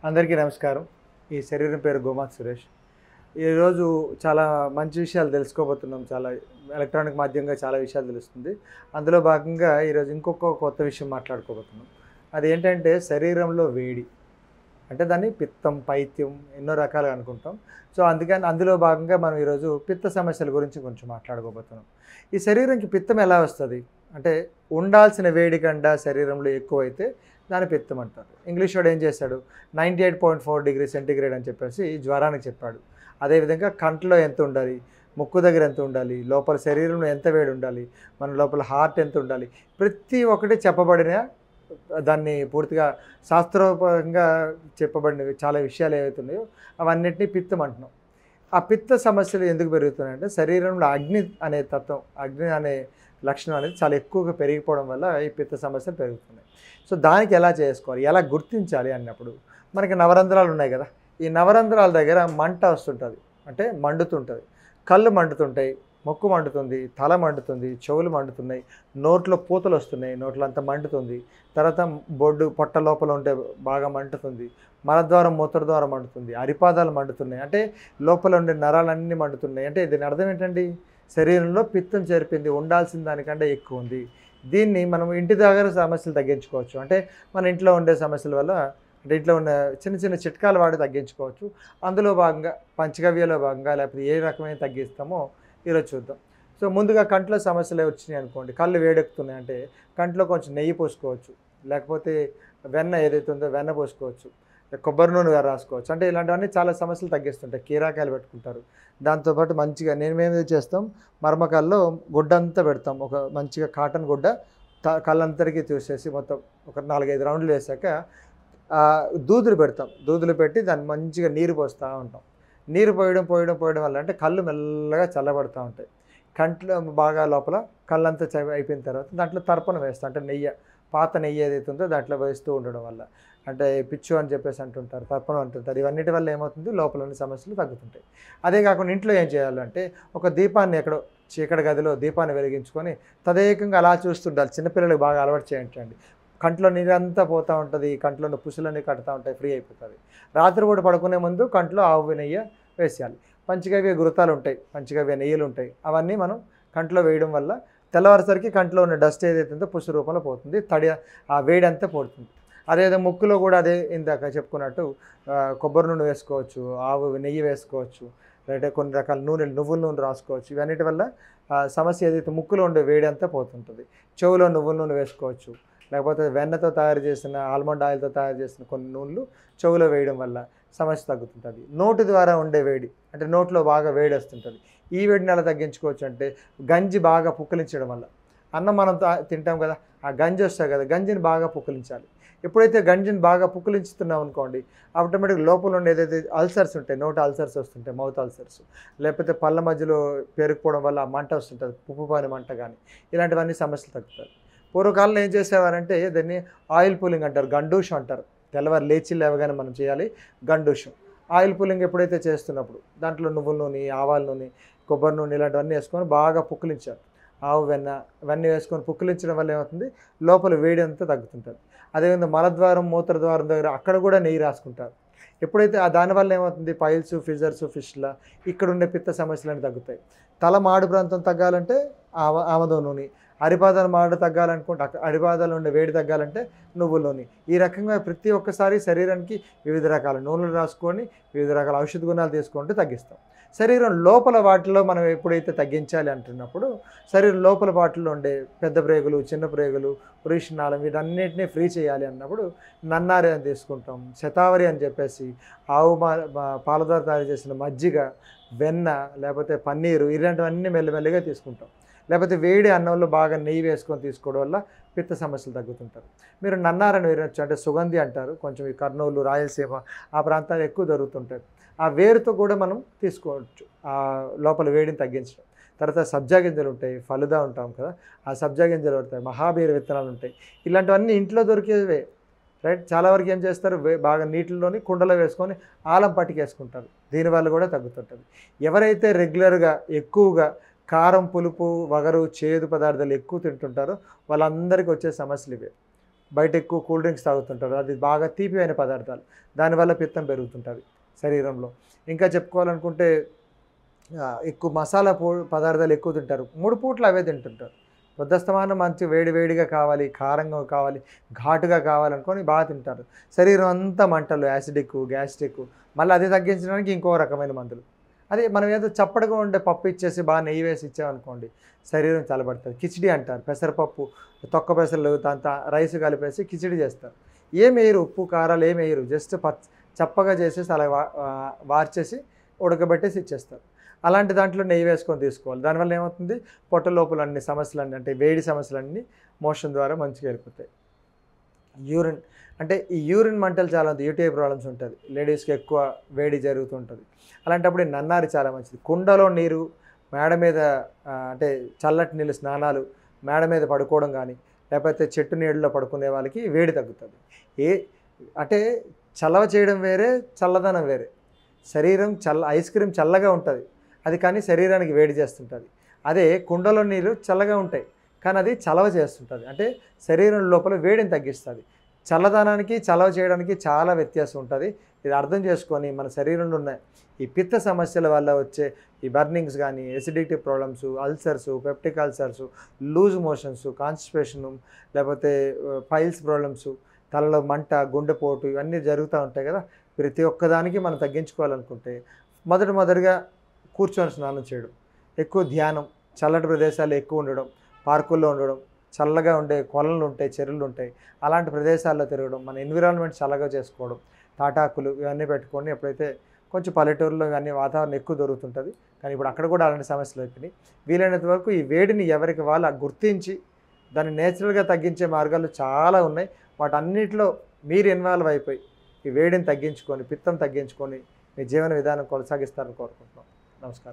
అందరికీ నమస్కారం. ఈ శరీరం పేరు గోమాత్ సురేష్. ఈరోజు చాలా మంచి విషయాలు తెలుసుకోబోతున్నాం. చాలా ఎలక్ట్రానిక్ మాధ్యమంగా చాలా విషయాలు తెలుస్తుంది. అందులో భాగంగా ఈరోజు ఇంకొక కొత్త విషయం మాట్లాడుకోబోతున్నాం. అదేంటంటే శరీరంలో వేడి. అంటే దాన్ని పిత్తం, పైత్యం ఎన్నో రకాలుగా అనుకుంటాం. సో అందుకని అందులో భాగంగా మనం ఈరోజు పిత్త సమస్యల గురించి కొంచెం మాట్లాడుకోబోతున్నాం. ఈ శరీరంకి పిత్తం ఎలా వస్తుంది అంటే ఉండాల్సిన వేడి కంటే శరీరంలో ఎక్కువైతే దాన్ని పిత్తం అంటారు. ఇంగ్లీష్ వాడు ఏం చేశాడు 98.4 డిగ్రీ సెంటీగ్రేడ్ అని చెప్పేసి జ్వరానికి చెప్పాడు. అదేవిధంగా కంట్లో ఎంత ఉండాలి, ముక్కు దగ్గర ఎంత ఉండాలి, లోపల శరీరంలో ఎంత వేడి ఉండాలి, మన లోపల హార్ట్ ఎంత ఉండాలి, ప్రతి ఒక్కటి చెప్పబడిన దాన్ని పూర్తిగా శాస్త్రోపరంగా చెప్పబడినవి చాలా విషయాలు ఏవైతే ఉన్నాయో అవన్నిటినీ పిత్తం అంటున్నాం. ఆ పిత్త సమస్యలు ఎందుకు పెరుగుతున్నాయంటే శరీరంలో అగ్ని అనే తత్వం, అగ్ని అనే లక్షణం అనేది చాలా ఎక్కువగా పెరిగిపోవడం వల్ల ఈ పిత్త సమస్యలు పెరుగుతున్నాయి. సో దానికి ఎలా చేసుకోవాలి, ఎలా గుర్తించాలి అన్నప్పుడు మనకి నవరంధ్రాలు ఉన్నాయి కదా, ఈ నవరంధ్రాల దగ్గర మంట వస్తుంటుంది, అంటే మండుతుంటుంది. కళ్ళు మండుతుంటాయి, ముక్కు మండుతుంది, తల మండుతుంది, చెవులు మండుతున్నాయి, నోట్లో పూతలు వస్తున్నాయి, నోట్లో అంతా మండుతుంది. తర్వాత పొట్ట లోపల ఉంటే బాగా మండుతుంది, మలద్వారం మూత్రద్వారం మండుతుంది, అరిపాదాలు మండుతున్నాయి, అంటే లోపల ఉండే నరాలన్నీ మండుతున్నాయి. అంటే దీని అర్థం ఏంటండి, శరీరంలో పిత్తం చేరిపోయింది, ఉండాల్సిన దానికంటే ఎక్కువ ఉంది. దీన్ని మనం ఇంటి దగ్గర సమస్యలు తగ్గించుకోవచ్చు. అంటే మన ఇంట్లో ఉండే సమస్యల వల్ల, అంటే ఇంట్లో ఉన్న చిన్న చిన్న చిట్కాలు వాడి తగ్గించుకోవచ్చు. అందులో భాగంగా పంచగవ్యలో భాగంగా లేకపోతే ఏ రకమైన తగ్గిస్తామో ఈరోజు చూద్దాం. సో ముందుగా కంట్లో సమస్యలు వచ్చినాయి అనుకోండి, కళ్ళు వేడెక్కుతున్నాయి అంటే కంట్లో కొంచెం నెయ్యి పోసుకోవచ్చు, లేకపోతే వెన్న ఏదైతే ఉందో వెన్న పోసుకోవచ్చు, కొబ్బరి నూనె రాసుకోవచ్చు. అంటే ఇలాంటివన్నీ చాలా సమస్యలు తగ్గిస్తుంటాయి. కీరాకాయలు పెట్టుకుంటారు. దాంతోపాటు మంచిగా మేము చేస్తాం, మర్మకాల్లో గుడ్డ అంతా పెడతాం, ఒక మంచిగా కాటన్ గుడ్డ కళ్ళంతరికీ చూసేసి మొత్తం ఒక 4-5 రౌండ్లు వేసాక దూదులు పెడతాం. దూదులు పెట్టి దాన్ని మంచిగా నీరు పోస్తూ ఉంటాం. నీరు పోయడం వల్ల అంటే కళ్ళు మెల్లగా చల్లబడుతూ ఉంటాయి. కంట్లో బాగా లోపల కళ్ళంతా అయిపోయిన తర్వాత దాంట్లో తర్పణ వేస్తాం, అంటే నెయ్యి, పాత నెయ్యి ఏదైతే ఉందో దాంట్లో వేస్తూ ఉండడం వల్ల, అంటే పిచ్చు అని చెప్పేసి అంటుంటారు, తర్పణం అంటుంటారు. ఇవన్నిటి వల్ల ఏమవుతుంది, లోపల ఉన్న సమస్యలు తగ్గుతుంటాయి. అదే కాకుండా ఇంట్లో ఏం చేయాలంటే ఒక దీపాన్ని ఎక్కడో చీకటి గదిలో దీపాన్ని వెలిగించుకొని తదేకంగా అలా చూస్తుండాలి. చిన్నపిల్లలకు బాగా అలవాటు చేయండి. కంట్లో నీరంతా పోతూ ఉంటుంది, కంట్లో ఉన్న పుసులన్నీ కడుతూ ఉంటాయి, ఫ్రీ అయిపోతుంది. రాత్రి కూడా పడుకునే ముందు కంట్లో ఆవు నెయ్యి వేసేయాలి. పంచగవ్య గురుతాలు ఉంటాయి, పంచగవ్య నెయ్యిలు ఉంటాయి, అవన్నీ మనం కంట్లో వేయడం వల్ల తెల్లవారుసరికి కంట్లో ఉన్న డస్ట్ ఏదైతే ఉందో పుసు రూపంలో పోతుంది, ఆ వేడి అంతా పోతుంది. అదేవిధంగా ముక్కులో కూడా అదే ఇందాక చెప్పుకున్నట్టు కొబ్బరి నూనె వేసుకోవచ్చు, ఆవు నెయ్యి వేసుకోవచ్చు, లేదంటే కొన్ని రకాల నూనెలు, నువ్వుల నూనె రాసుకోవచ్చు. ఇవన్నిటి వల్ల సమస్య ఏదైతే ముక్కులో ఉండే వేడి అంతా పోతుంటుంది. చెవులో నువ్వుల నూనె వేసుకోవచ్చు, లేకపోతే వెన్నతో తయారు చేసిన ఆల్మండ్ ఆయిల్తో తయారు చేసిన కొన్ని నూనెలు చెవులో వేయడం వల్ల సమస్య తగ్గుతుంటుంది. నోటి ద్వారా ఉండే వేడి, అంటే నోట్లో బాగా వేడి వస్తుంటుంది, ఈ వేడిని ఎలా తగ్గించుకోవచ్చు అంటే గంజి బాగా పుక్కిలించడం వల్ల. అన్నం మనం తింటాం కదా, ఆ గంజి వస్తాయి కదా, గంజిని బాగా పుక్కిలించాలి. ఎప్పుడైతే గంజిని బాగా పుక్కిలించుతున్నాం అనుకోండి, ఆటోమేటిక్ లోపల ఉండే ఏదైతే అల్సర్స్ ఉంటాయి, నోట్ అల్సర్స్ వస్తుంటాయి, మౌత్ అల్సర్స్, లేకపోతే పళ్ళ మధ్యలో పేరుకుపోవడం వల్ల మంట వస్తుంటుంది, పుప్పుపాని మంట కానీ, ఇలాంటివన్నీ సమస్యలు తగ్గుతాయి. పూర్వకాలంలో ఏం చేసేవారంటే దాన్ని ఆయిల్ పూలింగ్ అంటారు, గండూషం అంటారు. తెల్లవారు లేచి లేవగానే మనం చేయాలి గండూషం. ఆయిల్ పూలింగ్ ఎప్పుడైతే చేస్తున్నప్పుడు దాంట్లో నువ్వుల నూనె, ఆవాల నూనె, కొబ్బరి నూనె ఇలాంటివన్నీ వేసుకొని బాగా పుక్కిలించారు. ఆవు వెన్న ఇవన్నీ వేసుకొని పుక్కిలించడం వల్ల ఏమవుతుంది, లోపల వేడి అంతా తగ్గుతుంటుంది. అదేవిధంగా మలద్వారం, మూత్రద్వారం దగ్గర అక్కడ కూడా నెయ్యి రాసుకుంటారు. ఎప్పుడైతే దానివల్ల ఏమవుతుంది, పైల్స్, ఫిజర్స్, ఫిష్లా ఇక్కడ ఉండే పిత్త సమస్యలు తగ్గుతాయి. తల మాడు ప్రాంతం తగ్గాలంటే ఆమదం నూనె, అరిపాదాల మాడ తగ్గాలనుకుంటే అరిపాదాలు ఉండే వేడి తగ్గాలంటే నువ్వుల నూనె. ఈ రకంగా ప్రతి ఒక్కసారి శరీరానికి వివిధ రకాల నూనెలు రాసుకొని వివిధ రకాల ఔషధ గుణాలు తీసుకుంటూ తగ్గిస్తాం. శరీరం లోపల వాటిలో మనం ఎప్పుడైతే తగ్గించాలి అంటున్నప్పుడు శరీరం లోపల వాటిలో ఉండే పెద్ద ప్రేగులు, చిన్న ప్రేగులు, వృషణాలం వీటన్నిటినీ ఫ్రీ చేయాలి అన్నప్పుడు నన్నారి అని తీసుకుంటాం, శతావరి అని చెప్పేసి ఆవు పాల ద్వారా తయారు చేసిన మజ్జిగ, వెన్న, లేకపోతే పన్నీరు, ఇలాంటివన్నీ మెల్లమెల్లగా తీసుకుంటాం. లేకపోతే వేడి అన్నంలో బాగా నెయ్యి వేసుకొని తీసుకోవడం వల్ల పిత్త సమస్యలు తగ్గుతుంటారు. మీరు నన్నారని వినొచ్చు, అంటే సుగంధి అంటారు, కొంచెం ఈ కర్నూలు, రాయలసీమ ఆ ప్రాంతాలు ఎక్కువ దొరుకుతుంటాయి. ఆ వేరుతో కూడా మనం తీసుకోవచ్చు ఆ లోపల వేడిని తగ్గించడం. తర్వాత సబ్జా గింజలు ఉంటాయి, ఫలుదా ఉంటాం కదా, ఆ సబ్జా గింజలు ఉంటాయి, మహాబీర విత్తనాలు ఉంటాయి, ఇలాంటివన్నీ ఇంట్లో దొరికేవే, రైట్. చాలా వరకు ఏం చేస్తారు, బాగా నీటిలోని కుండలో వేసుకొని ఆలం పట్టికేసుకుంటారు, దీనివల్ల కూడా తగ్గుతుంటుంది. ఎవరైతే రెగ్యులర్గా ఎక్కువగా కారం, పులుపు, వగరు, చేదు పదార్థాలు ఎక్కువ తింటుంటారో వాళ్ళందరికీ వచ్చే సమస్యలు ఇవే. బయట ఎక్కువ కూల్ డ్రింక్స్ తాగుతుంటారు, అది బాగా తీపి అయిన పదార్థాలు, దానివల్ల పిత్తం పెరుగుతుంటుంది శరీరంలో. ఇంకా చెప్పుకోవాలనుకుంటే ఎక్కువ మసాలా పదార్థాలు ఎక్కువ తింటారు, 3 పూట్లు అవే తింటుంటారు. పొద్దస్తమానం మంచి వేడి వేడిగా కావాలి, కారంగా కావాలి, ఘాటుగా కావాలనుకొని బాగా తింటారు. శరీరం అంతా మంటలు, యాసిడిక్, గ్యాస్ట్రిక్, మళ్ళీ అది తగ్గించడానికి ఇంకో రకమైన మందులు. అదే మనం ఏదో చప్పడగా ఉండే పప్పు ఇచ్చేసి బాగా నెయ్యి వేసి ఇచ్చామనుకోండి, శరీరం చల్లబడుతుంది. కిచిడి అంటారు, పెసరపప్పు, తొక్క పెసరలు, దాంతో రైస్ కలిపేసి కిచిడి చేస్తారు. ఏమేయరు, ఉప్పు కారాలు ఏమేయరు, జస్ట్ చప్పగా చేసేసి అలా వార్చేసి ఉడకబెట్టేసి ఇచ్చేస్తారు. అలాంటి దాంట్లో నెయ్యి వేసుకొని తీసుకోవాలి. దానివల్ల ఏమవుతుంది, పొట్ట లోపల అన్ని సమస్యలన్నీ, అంటే వేడి సమస్యలన్నీ మోషన్ ద్వారా మంచిగా వెళ్ళిపోతాయి. యూరిన్ అంటే ఈ యూరిన్ మంటలు చాలా యూటీఐ ప్రాబ్లమ్స్ ఉంటుంది, లేడీస్కి ఎక్కువ వేడి జరుగుతుంటుంది. అలాంటప్పుడు ఈ నన్నారి చాలా మంచిది. కుండలో నీరు మేడ మీద, అంటే చల్లటి నీళ్ళు స్నానాలు, మేడ మీద పడుకోవడం కానీ, లేకపోతే చెట్టు నీళ్ళలో పడుకునే వాళ్ళకి వేడి తగ్గుతుంది. అంటే చలవ చేయడం వేరే, చల్లదనం వేరే. శరీరం ఐస్ క్రీమ్ చల్లగా ఉంటుంది, అది కానీ శరీరానికి వేడి చేస్తుంటుంది. అదే కుండలో నీళ్ళు చల్లగా ఉంటాయి, కానీ అది చలవ చేస్తుంటుంది, అంటే శరీరం లోపల వేడిని తగ్గిస్తుంది. చల్లదనానికి చలవ చేయడానికి చాలా వ్యత్యాసం ఉంటుంది. ఇది అర్థం చేసుకొని మన శరీరంలో ఉన్న ఈ పిత్త సమస్యల వల్ల వచ్చే ఈ బర్నింగ్స్ కానీ, acidity problems, ulcers, peptic ulcers, loose motions, constipation, లేకపోతే పైల్స్ ప్రాబ్లమ్స్, తలలో మంట, గుండెపోటు, ఇవన్నీ జరుగుతూ ఉంటాయి కదా. ప్రతి ఒక్కదానికి మనం తగ్గించుకోవాలనుకుంటే మొదటిగా కూర్చొని స్నానం చేయడం, ఎక్కువ ధ్యానం, చల్లటి ప్రదేశాలు ఎక్కువ ఉండడం, పార్కుల్లో ఉండడం, చల్లగా ఉండే కొలలు ఉంటాయి, చెరువులు ఉంటాయి, అలాంటి ప్రదేశాల్లో తిరగడం, మన ఎన్విరాన్మెంట్ చల్లగా చేసుకోవడం, తాటాకులు ఇవన్నీ పెట్టుకొని, ఎప్పుడైతే కొంచెం పల్లెటూరులో ఇవన్నీ వాతావరణం ఎక్కువ దొరుకుతుంటుంది, కానీ ఇప్పుడు అక్కడ కూడా అలాంటి సమస్యలు అయిపోయినాయి. వీలైనంత వరకు ఈ వేడిని ఎవరికి వాళ్ళు గుర్తించి దాన్ని నేచురల్గా తగ్గించే మార్గాలు చాలా ఉన్నాయి. వాటన్నిటిలో మీరు ఇన్వాల్వ్ అయిపోయి ఈ వేడిని తగ్గించుకొని, పిత్తం తగ్గించుకొని మీ జీవన విధానం కొనసాగిస్తారని కోరుకుంటున్నాం. నమస్కారం.